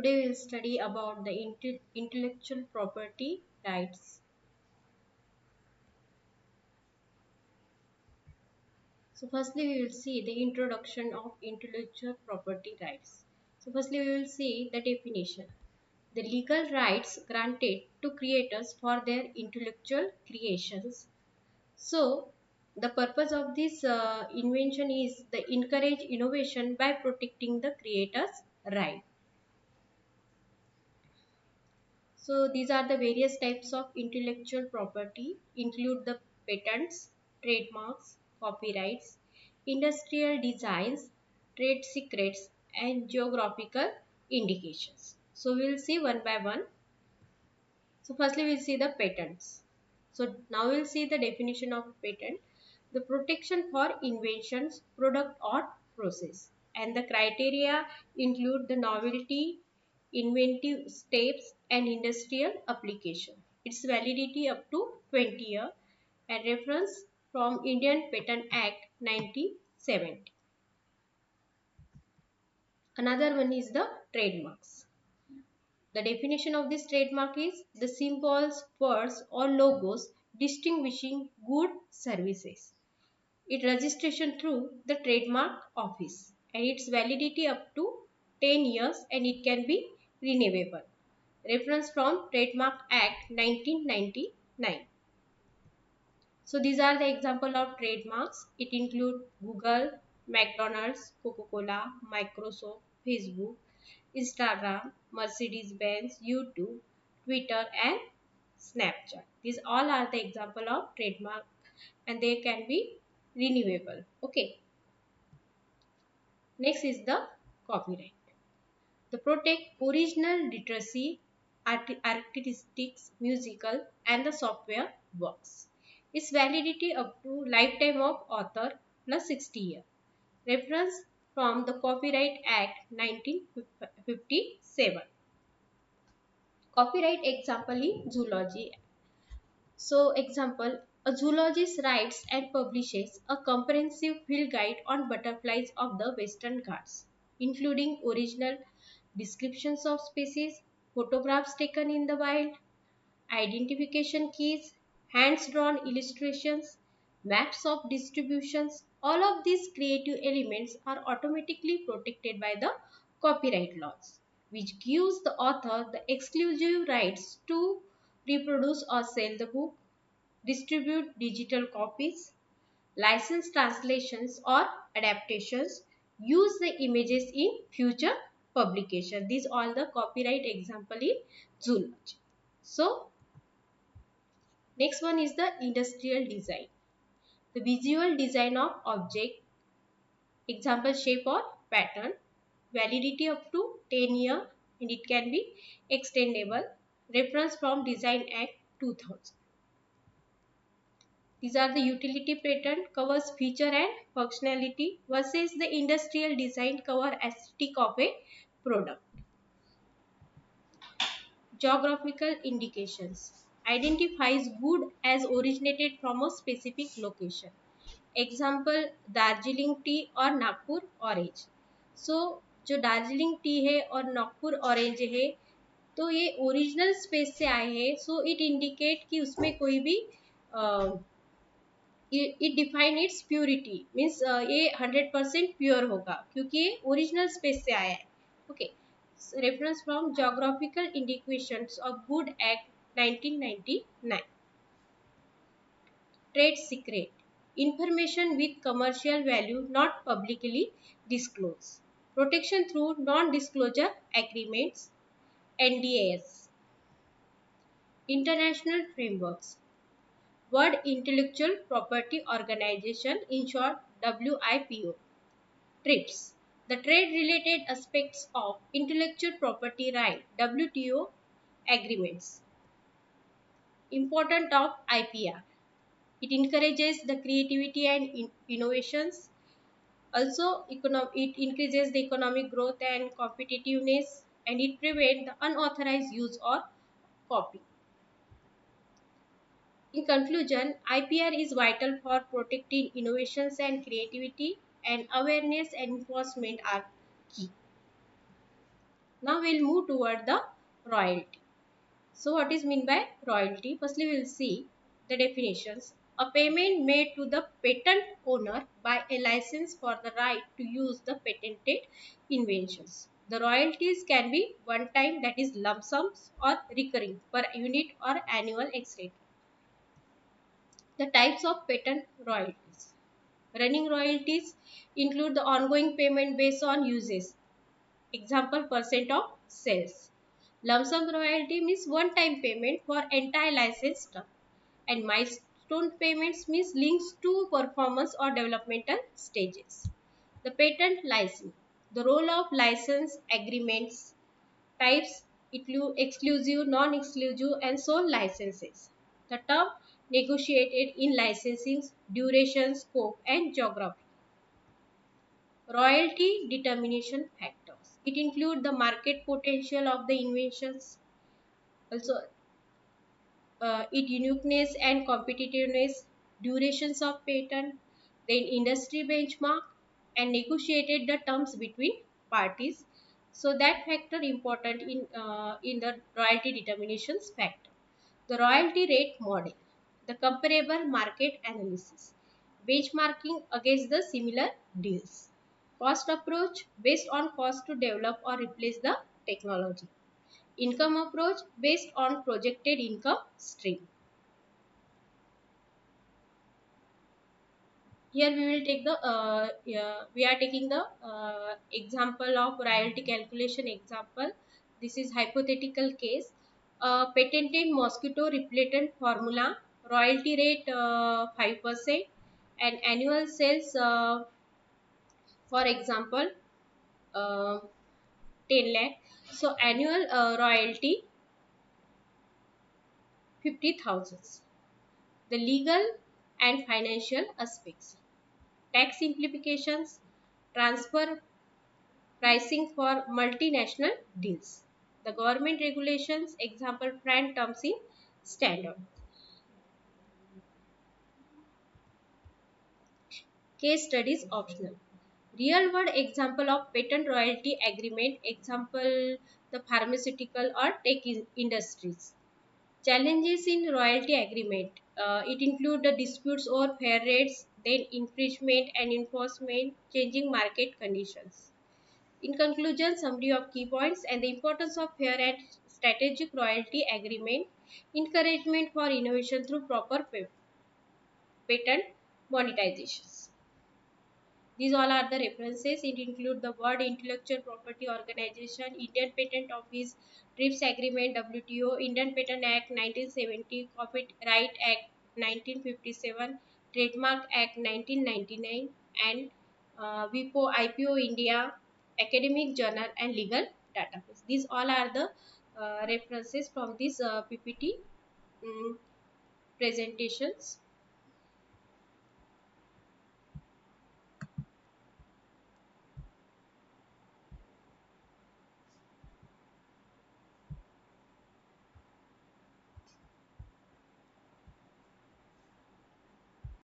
Today we will study about the intellectual property rights. So firstly we will see the introduction of intellectual property rights. So firstly we will see the definition. The legal rights granted to creators for their intellectual creations. So the purpose of this invention is to encourage innovation by protecting the creator's right. So these are the various types of intellectual property include the patents, trademarks, copyrights, industrial designs, trade secrets and geographical indications. So we will see one by one. So firstly we will see the patents. So now we will see the definition of patent. The protection for inventions, product or process. And the criteria include the novelty, inventive steps and industrial application. Its validity up to 20 years and reference from Indian Patent Act 1970. Another one is the trademarks. The definition of this trademark is the symbols, words or logos distinguishing good services. It registration through the trademark office and its validity up to 10 years and it can be renewable. Reference from Trademark Act 1999. So these are the example of trademarks. It include Google, McDonald's, Coca-Cola, Microsoft, Facebook, Instagram, Mercedes-Benz, YouTube, Twitter and Snapchat. These all are the example of trademark and they can be renewable. Okay. Next is the copyright. The protect original literacy, artistics, musical and the software works. Its validity up to lifetime of author plus 60 years. Reference from the Copyright Act 1957. Copyright example in zoology. So example, a zoologist writes and publishes a comprehensive field guide on butterflies of the Western Ghats, including original descriptions of species, photographs taken in the wild, identification keys, hands-drawn illustrations, maps of distributions. All of these creative elements are automatically protected by the copyright laws, which gives the author the exclusive rights to reproduce or sell the book, distribute digital copies, license translations or adaptations, use the images in future publication. These all the copyright example in zoology. So next one is the industrial design. The visual design of object, example shape or pattern, validity up to 10 years and it can be extendable. Reference from Design Act 2000. These are the utility patent covers feature and functionality versus the industrial design cover aesthetic of a product. Geographical indications identifies good as originated from a specific location. Example Darjeeling T और Nagpur orange. सो जो Darjeeling T है और Nagpur orange है तो ये original space से आए हैं. सो इट इंडिकेट कि उसमें कोई भी it define it's purity means ये 100% प्योर होगा क्योंकि ये ओरिजिनल स्पेस से आया है. Okay. Reference from Geographical Indications of Good Act 1999. Trade secret. Information with commercial value not publicly disclosed. Protection through non-disclosure agreements, NDAs. International frameworks. World Intellectual Property Organization, in short WIPO. TRIPS. The trade-related aspects of intellectual property right, WTO agreements. Importance of IPR. It encourages the creativity and innovations. Also, it increases the economic growth and competitiveness and it prevents the unauthorized use or copy. In conclusion, IPR is vital for protecting innovations and creativity and awareness and enforcement are key. Now we'll move toward the royalty. So what is meant by royalty? Firstly, we'll see the definitions. A payment made to the patent owner by a license for the right to use the patented inventions. The royalties can be one time, that is lump sums, or recurring per unit or annual ex rate. The types of patent royalties. Running royalties include the ongoing payment based on uses. Example, percent of sales. Lump sum royalty means one time payment for entire license term, and milestone payments means links to performance or developmental stages. The patent license. The role of license agreements. Types include exclusive, non-exclusive and sole licenses. The term negotiated in licensing, duration, scope and geography. Royalty determination factors. It includes the market potential of the inventions, also its uniqueness and competitiveness, durations of patent, then industry benchmark, and negotiated the terms between parties. So that factor important in the royalty determinations factor. The royalty rate model, the comparable market analysis, benchmarking against the similar deals. Cost approach based on cost to develop or replace the technology. Income approach based on projected income stream. Here we will take the yeah, we are taking the example of royalty calculation example. This is hypothetical case. Patented mosquito repellent formula, royalty rate 5% and annual sales, for example, uh, 10 lakh. So annual royalty 50,000. The legal and financial aspects. Tax implications, transfer pricing for multinational deals. The government regulations, example, FRAND terms in standard. Case studies optional. Real world example of patent royalty agreement, example, the pharmaceutical or tech industries. Challenges in royalty agreement. It include the disputes over fair rates, then infringement and enforcement, changing market conditions. In conclusion, summary of key points and the importance of fair and strategic royalty agreement, encouragement for innovation through proper patent monetizations. These all are the references. It include the World Intellectual Property Organization, Indian Patent Office, TRIPS Agreement, WTO, Indian Patent Act 1970, Copyright Act 1957, Trademark Act 1999, and WIPO, IPO India, Academic Journal, and Legal Database. These all are the references from this PPT presentations.